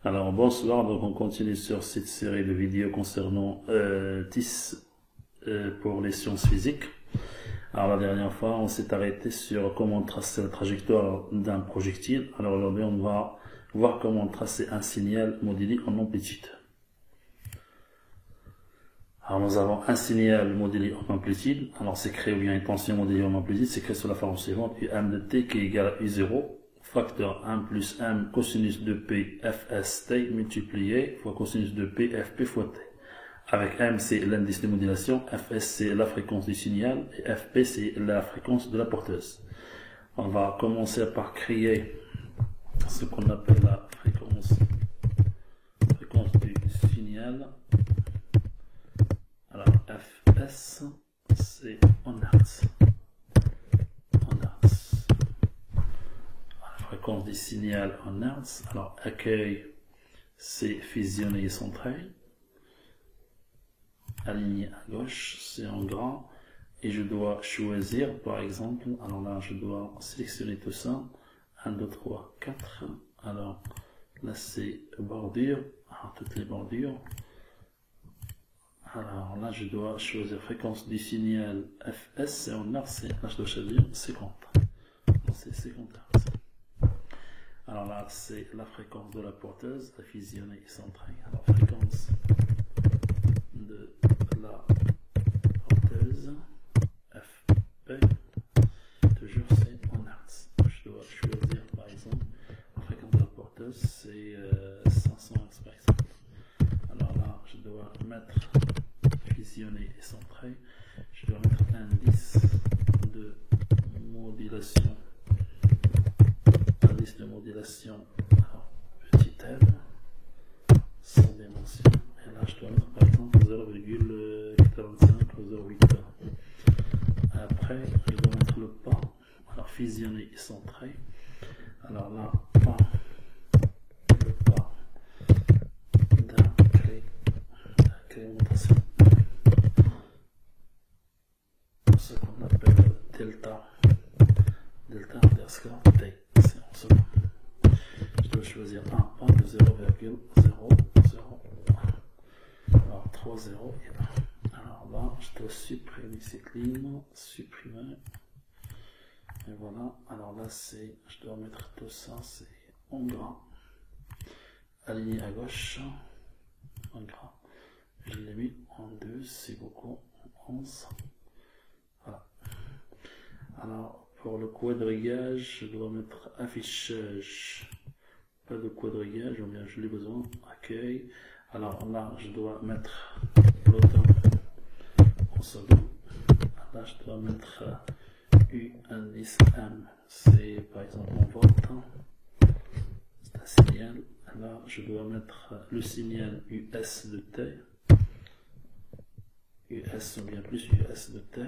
Alors bonsoir, donc on continue sur cette série de vidéos concernant TIS pour les sciences physiques. Alors la dernière fois on s'est arrêté sur comment tracer la trajectoire d'un projectile. Alors aujourd'hui on va voir comment tracer un signal modulé en amplitude. Alors nous avons un signal modulé en amplitude, alors c'est créé ou bien une tension modulée en amplitude, c'est créé sur la forme suivante, UM de t qui est égal à U0, facteur 1 plus m cosinus de p fst multiplié fois cosinus de p fp fois t. Avec m c'est l'indice de modulation, fs c'est la fréquence du signal et fp c'est la fréquence de la porteuse. On va commencer par créer ce qu'on appelle la fréquence du signal. Alors fs c'est en hertz. Fréquence du signal en hertz. Alors accueil c'est fusionné et centré, aligné à gauche c'est en grand, et je dois choisir par exemple, alors là je dois sélectionner tout ça, 1, 2, 3, 4, alors là c'est bordure, alors toutes les bordures, alors là je dois choisir fréquence du signal fs, c'est en hertz, là je dois choisir 50, c'est 50 hertz. Alors là, c'est la fréquence de la porteuse, la fusionnée et centrée. Alors, fréquence de la porteuse, FP, toujours c'est en hertz. Je dois choisir par exemple, la fréquence de la porteuse, c'est 500 hertz par exemple. Alors là, je dois mettre fusionnée et centrée. Je dois mettre indice de modulation. De modulation, alors, petit l, sans dimension, et là je dois mettre par exemple 0,85 ou 0,8. Après, je dois mettre le pas, alors fusionné et centré, alors là, le pas d'incrémentation, ce qu'on appelle delta underscore t. Je dois choisir un pas de 0,001. Alors 3, 0 et 1. Alors là, je dois supprimer cette ligne, supprimer. Et voilà. Alors là, je dois mettre tout ça, c'est en gras. Aligné à gauche, en gras. Je l'ai mis en 2, c'est beaucoup, 11. Voilà. Alors, pour le quadrillage, je dois mettre affichage, pas de quadrillage, ou bien je l'ai besoin, accueil. Alors là, je dois mettre le temps en second. Là, je dois mettre U indice M, c'est par exemple en volt, c'est un signal. Là, je dois mettre le signal US de T, US ou bien plus US de T.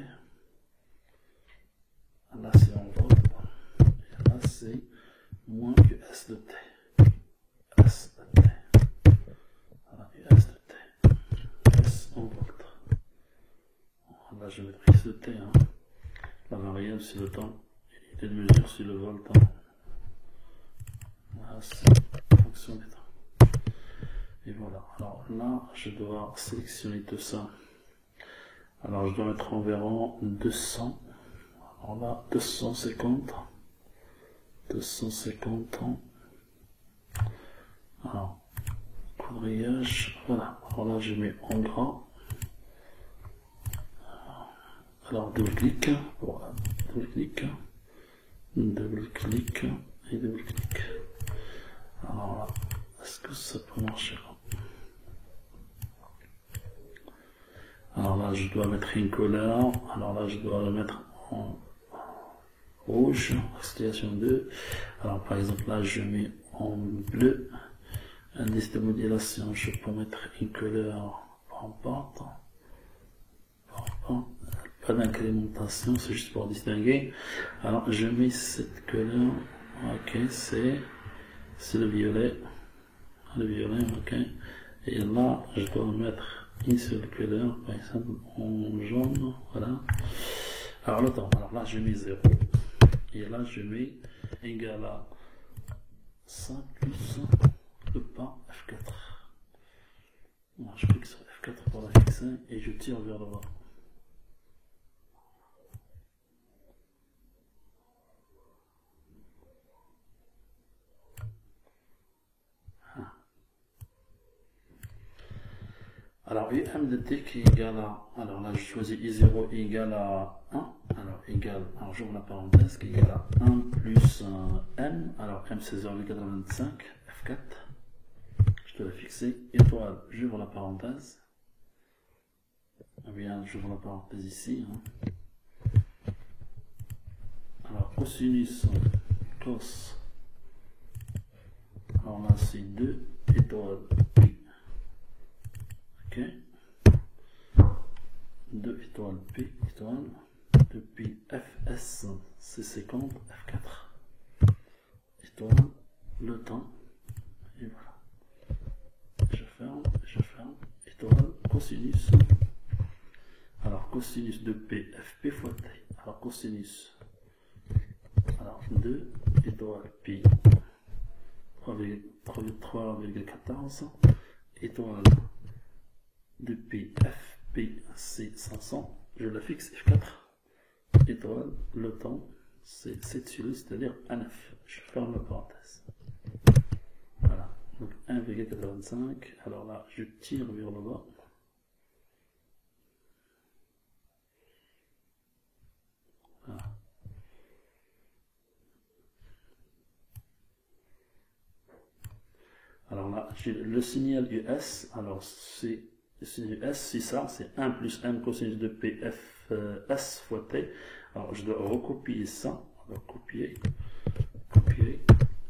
Là c'est en volt, et là c'est moins que S de T. S de T. Voilà, S de T. S en volt. Là je mettrai S de T. Hein. La variable c'est le temps. L'unité de mesure c'est le volt. Hein. Voilà, c'est la fonction des temps. Et voilà. Alors là je dois sélectionner tout ça. Alors je dois mettre environ 200. Alors là, 250 ans. Alors, quadrillage, voilà. Alors là, je mets en gras. Alors, double-clic, voilà, double-clic, et double-clic. Alors là, est-ce que ça peut marcher là? Alors là, je dois mettre une couleur. Alors là, je dois le mettre en rouge, accélération 2. Alors par exemple là je mets en bleu, indice de modulation, je peux mettre une couleur, pas d'incrémentation, c'est juste pour distinguer. Alors je mets cette couleur, ok, c'est le violet, ok, et là je dois mettre une seule couleur, par exemple en jaune, voilà. Alors le temps, alors là je mets 0. Et là je mets égal à 5 plus le pas 5 et je tire vers le bas. Alors, UM de t qui est égal à, alors là je choisis I0 égal à 1, alors égal, alors j'ouvre la parenthèse, qui est égal à 1 plus M, alors M c'est 0,25, F4, je dois la fixer, étoile, j'ouvre la parenthèse, eh bien j'ouvre la parenthèse ici, hein. Alors cosinus, cos, alors là c'est 2, étoile, pi. Ok, 2 étoiles P étoile, depuis Fs c'est 50, F4, étoile, le temps, et voilà. Je ferme, étoile, cosinus. Alors cosinus de P, Fp fois T. Alors cosinus, alors 2 étoile Pi, 3,14, étoile de P, Fp, c'est 500, je la fixe F4, étoile, le temps, c'est 7 sur c'est-à-dire 1,9. Je ferme la parenthèse. Voilà, donc 1,85, alors là, je tire vers le bas. Voilà. Alors là, j'ai le signal US, alors c'est le signal US, c'est ça, c'est 1 plus M cosinus de P F S fois T. Alors je dois recopier ça, alors copier,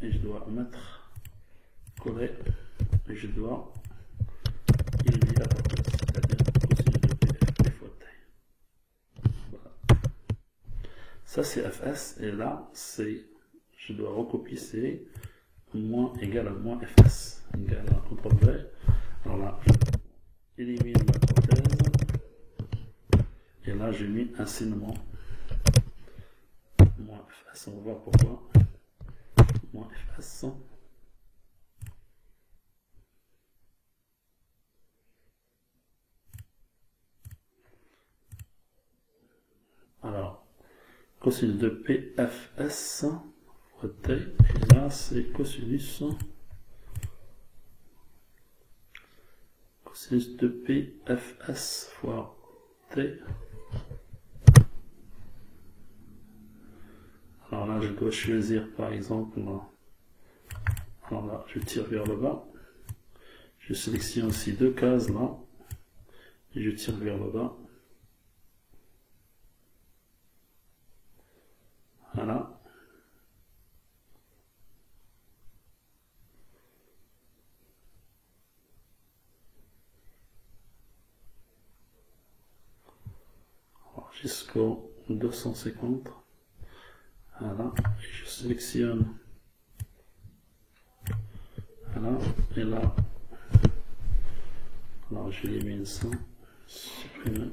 et je dois mettre, coller, et je dois éliminer la parenthèse, c'est-à-dire cosinus de P F fois T. Voilà. Ça c'est Fs, et là, c'est, je dois recopier, c'est moins égal à moins Fs, égal à CTRL V. Alors là, je élimine la parenthèse, et là j'ai mis un signement moins Fs, on va voir pourquoi, moins Fs. Alors, cosinus de P Fs fois T, et là c'est cosinus de P Fs fois T. Alors là, je dois choisir par exemple, alors là, je tire vers le bas, je sélectionne aussi deux cases là, et je tire vers le bas. Voilà. Jusqu'au 250. Voilà. Et je sélectionne. Voilà. Et là, alors j'élimine ça. Supprimer.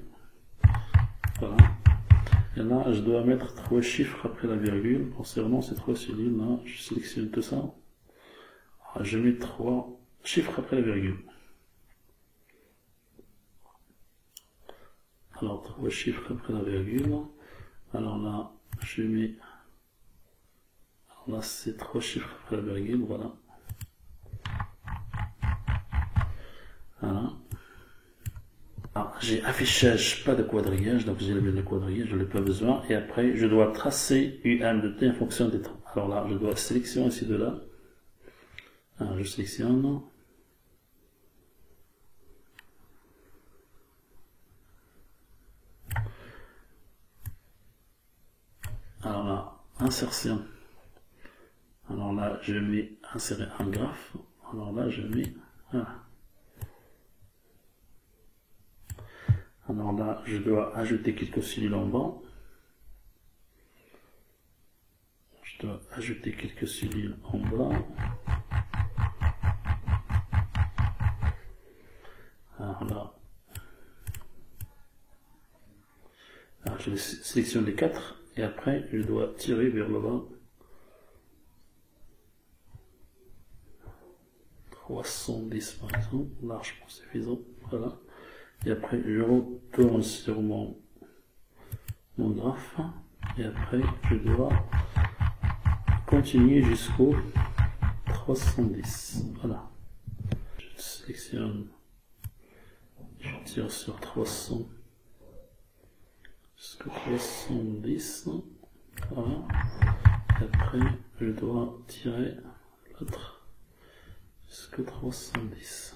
Voilà. Et là, je dois mettre 3 chiffres après la virgule. Concernant ces 3 cellules là, je sélectionne tout ça. Alors, je mets 3 chiffres après la virgule. Alors, 3 chiffres après la virgule. Alors là, je mets. Alors là, c'est 3 chiffres après la virgule. Voilà. Voilà. J'ai affichage, pas de quadrillage, donc j'ai le quadrillage, je n'en ai pas besoin. Et après, je dois tracer UM de T en fonction des temps. Alors là, je dois sélectionner ici de là. Alors, je sélectionne. Alors là, insertion. Alors là, je mets insérer un graphe. Alors là, je mets, voilà. Alors là, je dois ajouter quelques cellules en bas. Je dois ajouter quelques cellules en bas. Alors là, alors je sélectionne les 4 et après je dois tirer vers le bas. 310 par exemple, largement suffisant. Voilà. Et après, je retourne sur mon graphe. Et après, je dois continuer jusqu'au 310. Voilà. Je sélectionne. Je tire sur 300 jusqu'au 310. Voilà. Et après, je dois tirer l'autre jusqu'au 310.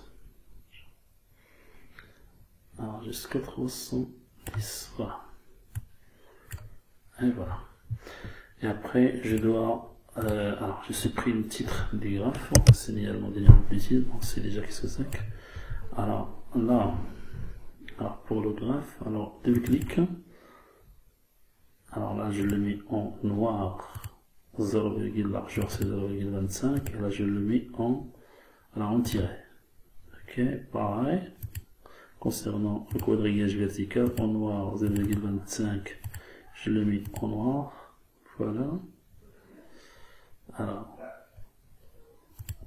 Alors, jusqu'au 310. Voilà. Et voilà. Et après, je dois... alors, je supprime le titre du graphe. Signal modèle amplitude. On sait déjà qu'est-ce que c'est. Alors, là... Alors, pour le graphe, alors, deux clics. Alors là, je le mets en noir. 0, largeur c'est 0,25. Et là, je le mets en tiré. Ok, pareil. Concernant le quadrillage vertical, en noir 0,25. Je le mets en noir. Voilà.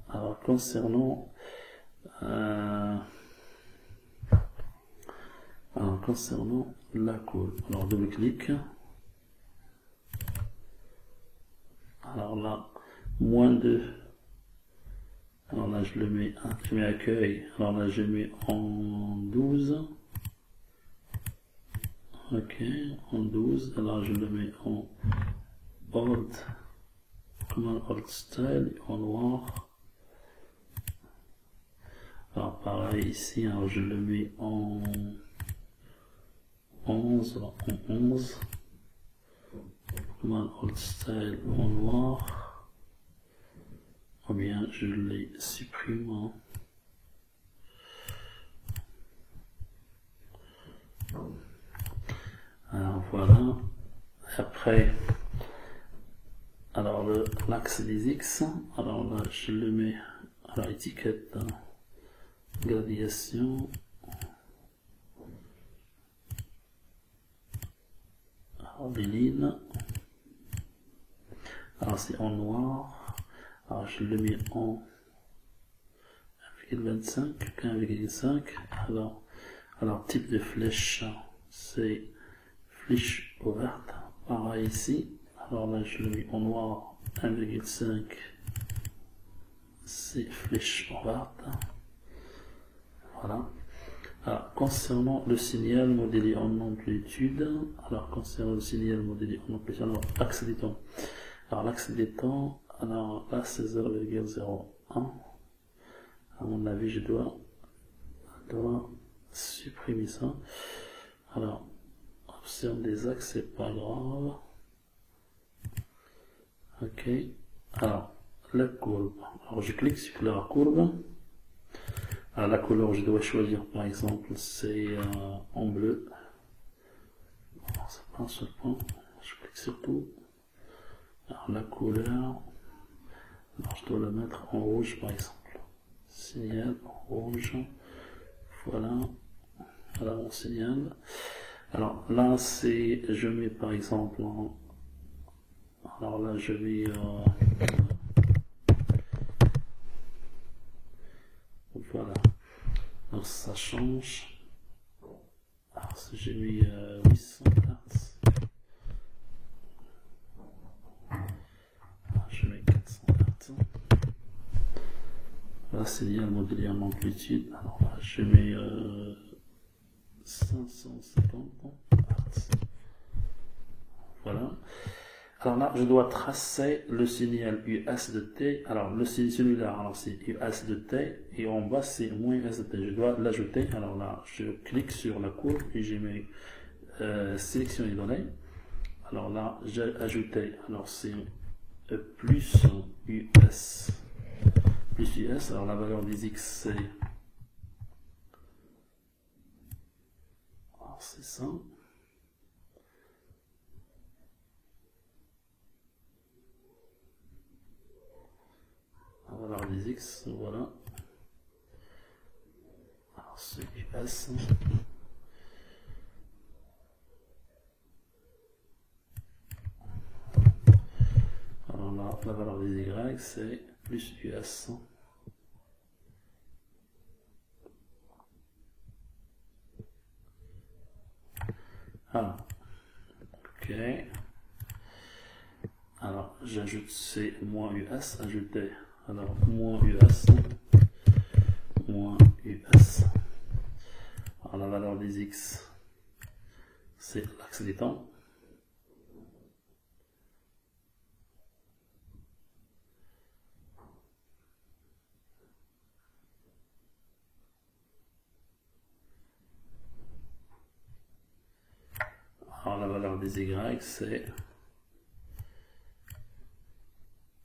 Alors concernant la courbe, alors double-clic. Alors là, -2. Alors là, je mets accueil. Alors là, je mets en 12. Ok, en 12. Alors je le mets en old, comme un old style, en noir. Alors pareil ici, alors je le mets en 11, alors en 11. Comme un old style, en noir. Ou bien je les supprime. Alors voilà. Après, alors l'axe des X, alors là je le mets à la étiquette gradation. Alors les lignes. Alors c'est en noir. Alors je le mets en 1,25, 1,5. Alors type de flèche, c'est flèche ouverte. Pareil ici. Alors là je le mets en noir, 1,5. C'est flèche ouverte. Voilà. Alors, concernant le signal modélé en amplitude, alors axe des temps. Alors l'axe des temps, alors là c'est 0,01. À mon avis, je dois supprimer ça. Alors, option des axes, c'est pas grave. Ok. Alors, la courbe. Alors, je clique sur la courbe. Alors, la couleur, je dois choisir, par exemple, c'est en bleu. Alors, c'est pas un seul point. Je clique sur tout. Alors, la couleur, alors, je dois la mettre en rouge, par exemple. Signal rouge. Voilà. Voilà mon signal. Alors, là, c'est, je mets, par exemple, alors là, je mets, voilà. Alors ça change. Alors si j'ai mis 800 Hz. Alors, je mets 400 Hz. Là c'est lié à modélier en amplitude. Alors là je mets 550 Hz. Voilà. Alors là, je dois tracer le signal US de T. Alors, le celui-là, alors c'est US de T, et en bas, c'est moins US de T. Je dois l'ajouter. Alors là, je clique sur la courbe et j'ai mis sélectionner données. Alors là, j'ai ajouté, alors c'est plus US. Plus US, alors la valeur des X, c'est. Alors, c'est ça. La valeur des X, voilà. Alors c'est US. Alors là, la valeur des Y, c'est plus US. Ah, ok. Alors, j'ajoute C moins US, ajouter. Alors, moins US. Moins US. Alors, la valeur des X, c'est l'axe des temps. Alors, la valeur des Y, c'est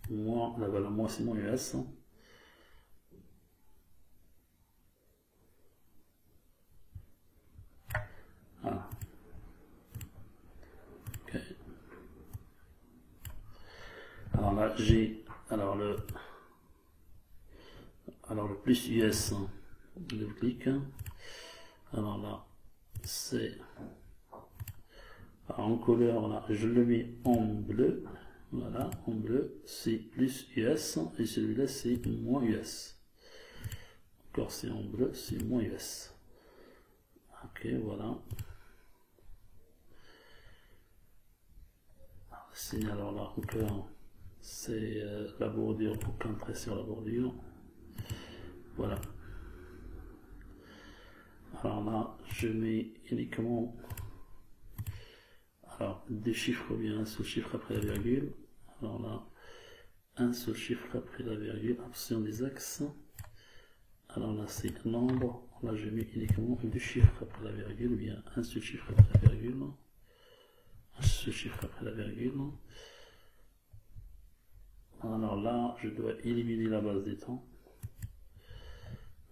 moins, la valeur moins, c'est moins US. Voilà. Ok. Alors là, j'ai, alors le plus US, double clic. Alors là, c'est, en couleur, là, je le mets en bleu. Voilà, en bleu, c'est plus US, et celui-là, c'est moins US. Encore, c'est en bleu, c'est moins US. Ok, voilà. Alors là, encore, c'est la bordure, aucun trait sur la bordure. Voilà. Alors là, je mets uniquement, alors, des chiffres ou bien un seul chiffre après la virgule. Alors là, un seul chiffre après la virgule, option des axes. Alors là, c'est nombre. Là, je mets uniquement deux chiffres après la virgule, ou bien un seul chiffre après la virgule. Un seul chiffre après la virgule. Alors là, je dois éliminer la base des temps.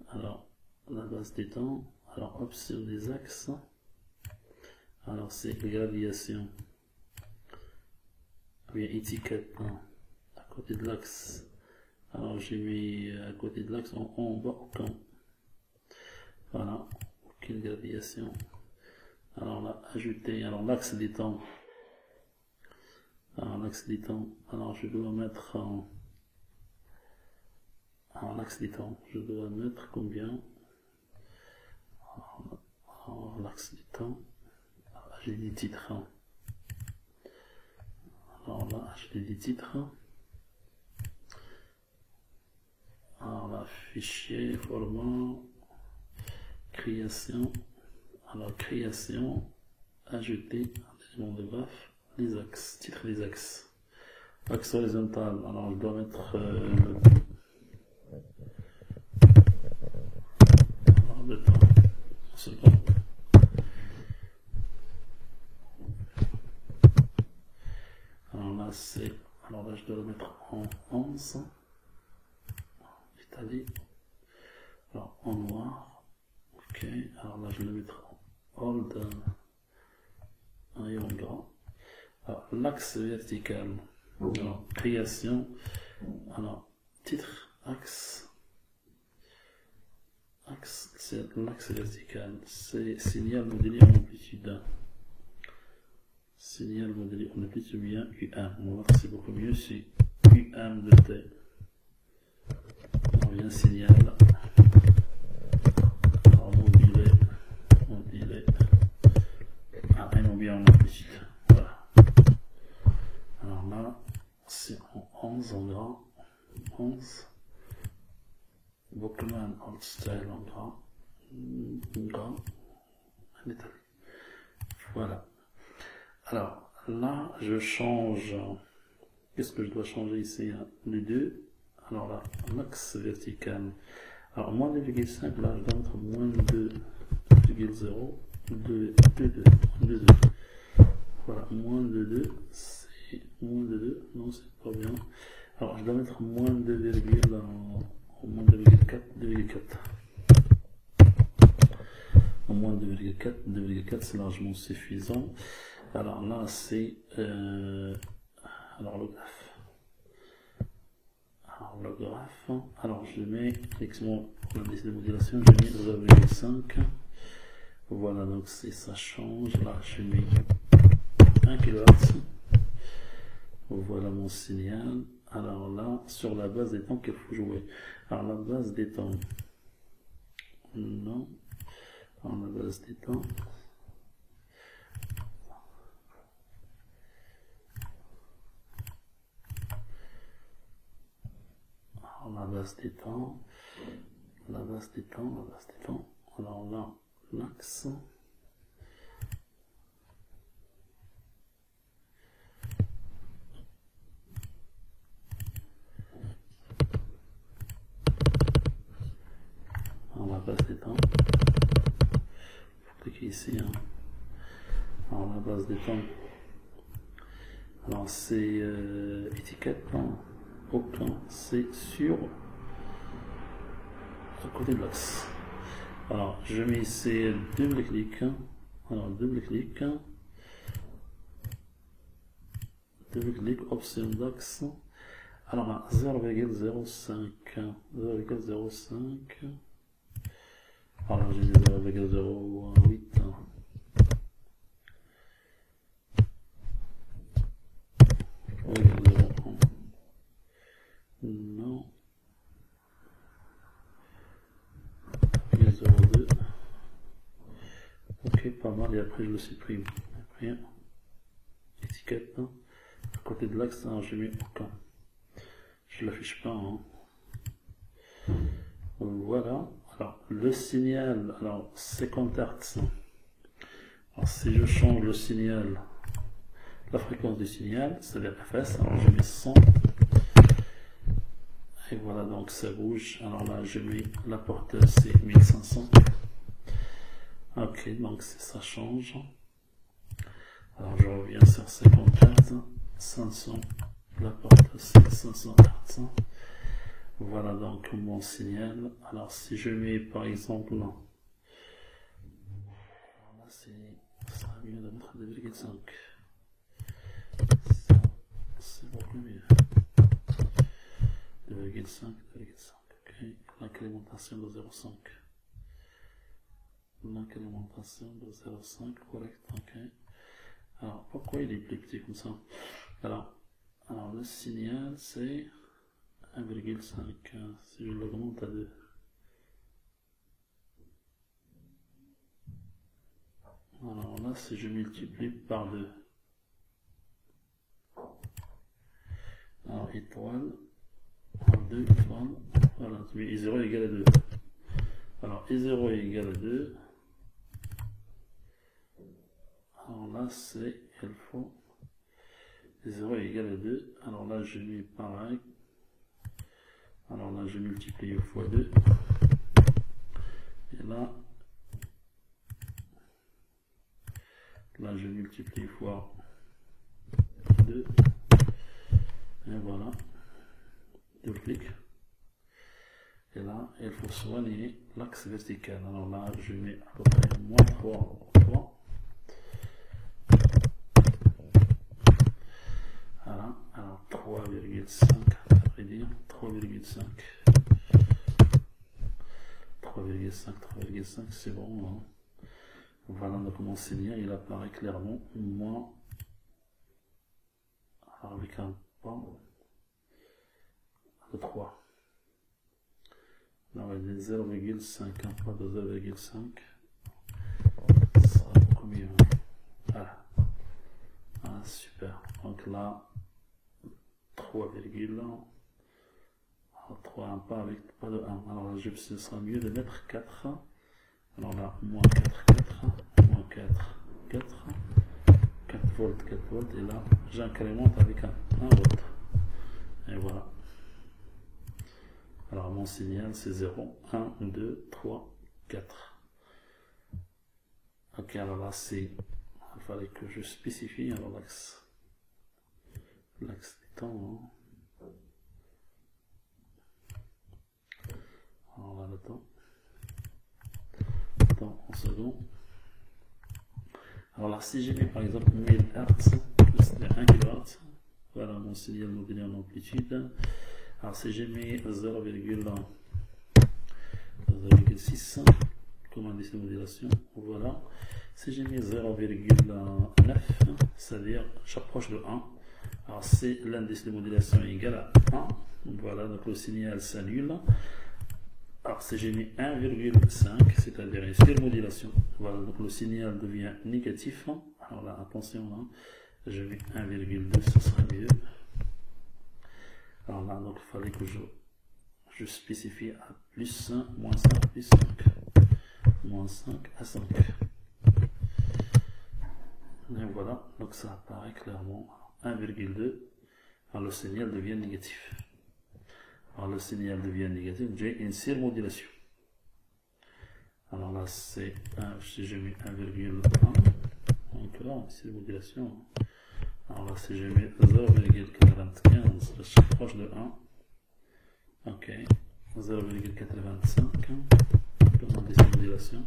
Alors, la base des temps. Alors, option des axes. Alors, c'est graviation. Bien, étiquette. À côté de l'axe. Alors, j'ai mis à côté de l'axe en bas aucun. Voilà, aucune graviation. Alors là, ajouter. Alors, l'axe des temps. Alors, l'axe des temps. Alors, je dois mettre en. Alors, l'axe des temps. Je dois mettre combien? Alors, l'axe des temps. J'ai des titres. Alors là, j'ai des titres. Alors là, fichier, format, création. Alors, création, ajouter, élément de graphe, les axes, titre des axes. Axe horizontal, alors je dois mettre le temps. C'est bon. Alors là, c'est. Alors là, je dois le mettre en 11. Italie. Alors en noir. Ok. Alors là, je vais le mettre en hold. Et en grand. Alors, l'axe vertical. Alors, création. Alors, titre, axe. Axe, c'est l'axe vertical. C'est signal modélé en amplitude. Signal modélé en amplitude bien U1. On va voir que c'est beaucoup mieux, c'est U1 de T. On vient signal. Alors, modélé. Ah, et non bien en amplitude. Voilà. Alors là, c'est en 11 en gras. 11. Bookman Old Style en gras. En Italie. Voilà. Alors, là, je change. Qu'est-ce que je dois changer ici? Les deux. Alors là, l'axe vertical. Alors, moins 2,5, là, je dois mettre moins 2,0. 2. Voilà, moins de 2. C'est moins de 2. Non, c'est pas bien. Alors, je dois mettre moins 2, moins 2,4. 2,4. Au moins 2,4. 2,4, c'est largement suffisant. Alors là, c'est alors le graphe. Alors le graphe. Alors je mets effectivement pour l'indice de modulation, je mets 2,5. Voilà, donc si ça change, là je mets 1 kHz. Voilà mon signal. Alors là, sur la base des temps qu'il faut jouer. Alors la base des temps. Non. Alors la base des temps. Alors la base des temps, la base des temps, la base des temps. Alors là, l'axe. Alors la base des temps. Faut cliquer ici. Hein. Alors la base des temps. Alors c'est étiquette, hein. Aucun, c'est sur à côté de l'axe. Alors je mets ici double clic. Alors double clic, option d'axe. Alors là 0,05, 0,05. Alors j'ai mis 0,08. Non. 0,02. Ok, pas mal, et après je le supprime. Après, étiquette, hein. À côté de l'axe, hein, j'ai mis aucun. Je l'affiche pas. Hein. Voilà. Alors, le signal, alors 50 Hz. Alors, si je change le signal, la fréquence du signal, c'est-à-dire FS, alors je mets 100. Et voilà, donc ça bouge. Alors là, je mets la portée, c'est 1500. Ok, donc ça change. Alors je reviens sur 50 Hz, 500, la portée, c'est 500 Hz. Voilà donc mon signal. Alors si je mets par exemple là, ça sera mieux de mettre 2,5. C'est beaucoup mieux. 2,5, 2,5. Ok. L'incrémentation de 0,5. L'incrémentation de 0,5, correct. Ok. Alors pourquoi il est plus petit comme ça? Alors le signal c'est 1,5. Si je l'augmente à 2. Alors là, si je multiplie par 2. Alors étoile. 2 étoiles, voilà, I0 égale à 2. Alors I0 est égal à 2. Alors là, c'est, il faut, I0 est égal à 2. Alors là, je mets pareil. Alors là, je multiplie fois 2. Et là, je multiplie fois 2. Et voilà. Double clic. Et là, il faut soigner l'axe vertical. Alors là, je mets à peu près moins 3. Voilà. Alors 3,5, à vrai dire. 3,5. 3,5, c'est bon. Hein. Voilà, donc mon signal, il apparaît clairement. Moins. Alors avec un pas de 3. Là, on va dire 0,5, un pas de 0,5. Ça sera beaucoup mieux. Voilà. Ah, super. Donc là, 3,1. 3, un pas avec pas de 1. Alors là, ce sera mieux de mettre 4. Alors là, moins 4, 4, moins 4, 4. 4 volts, 4 volts. Et là, j'incrémente avec un volt. Et voilà. Alors mon signal c'est 0, 1, 2, 3, 4. Ok, alors là c'est, il fallait que je spécifie alors l'axe des temps. Hein. Alors là le temps en second. Alors là si j'ai mis par exemple 1000 Hz, c'est-à-dire 1 kHz, voilà mon signal modulé en amplitude. Alors si j'ai mis 0,6 comme indice de modulation, voilà. Si j'ai mis 0,9, c'est-à-dire j'approche de 1, alors c'est l'indice de modulation égal à 1, voilà, donc le signal s'annule. Alors si j'ai mis 1,5, c'est-à-dire une surmodulation, voilà, donc le signal devient négatif. Alors là, attention, hein, je mets 1,2, ce sera mieux. Alors là, donc il fallait que je je spécifie à plus 5, moins 5, plus 5. Moins 5 à 5. Et voilà, donc ça apparaît clairement 1,2. Alors le signal devient négatif. Alors le signal devient négatif, j'ai une surmodulation. Alors là c'est si j'ai mis 1,1, encore une surmodulation. Alors là si j'ai mis 0,95, je suis proche de 1. Ok, 0,85, dans des surmodulations.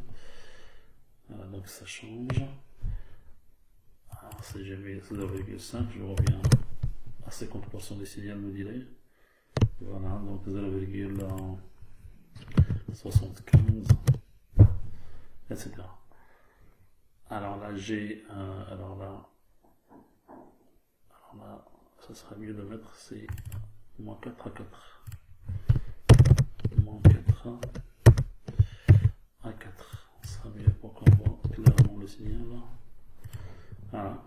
Donc ça change. Alors si j'ai mis 0,5, je reviens à 50% des signaux modulés. Voilà, donc 0,75, etc. Alors là, alors là, ça serait mieux de mettre, c'est moins 4 à 4. Moins 4 à 4. Ça sera mieux pour qu'on voit clairement le signal. Voilà.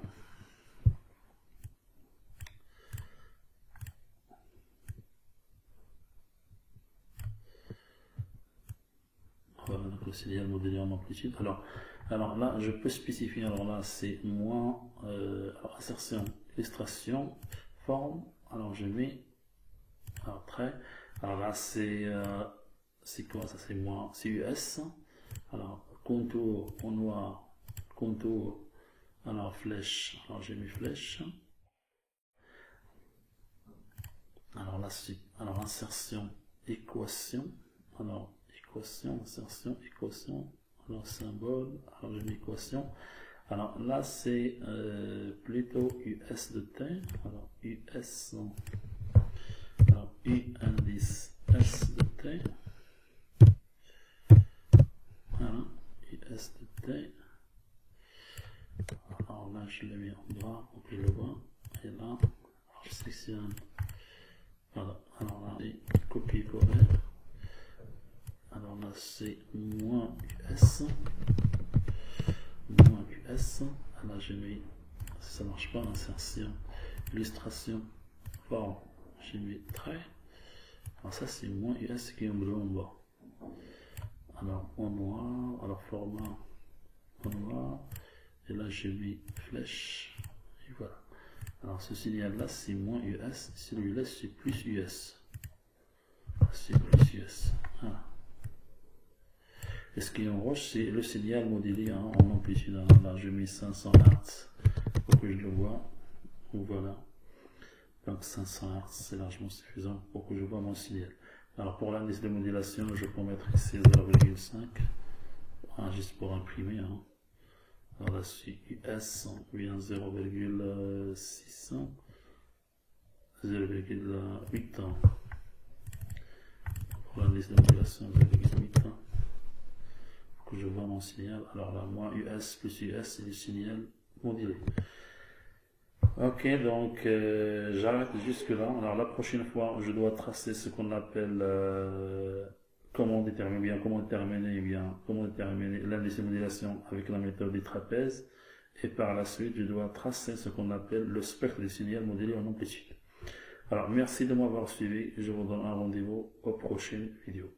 Voilà, donc le signal modulé en amplitude. Alors là, je peux spécifier, alors là, c'est moins, insertion, illustration, forme, alors je mets, alors trait, alors là, c'est quoi ça, c'est moins, c'est US, alors contour en noir, contour, alors flèche, alors j'ai mis flèche, alors là, alors insertion, équation, alors équation, insertion, équation, alors symbole, alors j'ai mis équation. Alors là c'est plutôt US de T, alors US, alors U indice S de T, voilà, US de T. Alors là je l'ai mis en bas pour que je le vois, et là, alors je sélectionne, voilà, alors là c'est copier-coller. Alors là c'est moins US. Moins US. Alors j'ai mis, si ça marche pas, insertion, illustration, forme, j'ai mis trait. Alors ça c'est moins US qui est en bleu en bas. Alors en noir, alors format en noir. Et là j'ai mis flèche. Et voilà. Alors ce signal là c'est moins US. Celui-là c'est plus US. C'est plus US. Voilà. Et ce qui est en rouge, c'est le signal modulé en amplitude. Là, j'ai mis 500 Hz pour que je le vois. Voilà. Donc 500 Hz, c'est largement suffisant pour que je vois mon signal. Alors pour l'indice de modulation, je peux mettre ici 0,5. Juste pour imprimer. Alors là, c'est US, bien 0,6. 0,8. Pour l'indice de modulation, 0,8. Que je vois mon signal. Alors là, moins US plus US, c'est le signal modulé. Ok, donc j'arrête jusque là. Alors la prochaine fois, je dois tracer ce qu'on appelle comment déterminer l'indice de modulation avec la méthode des trapèzes. Et par la suite, je dois tracer ce qu'on appelle le spectre du signal modulé en amplitude. Alors merci de m'avoir suivi. Je vous donne un rendez-vous aux prochaines vidéos.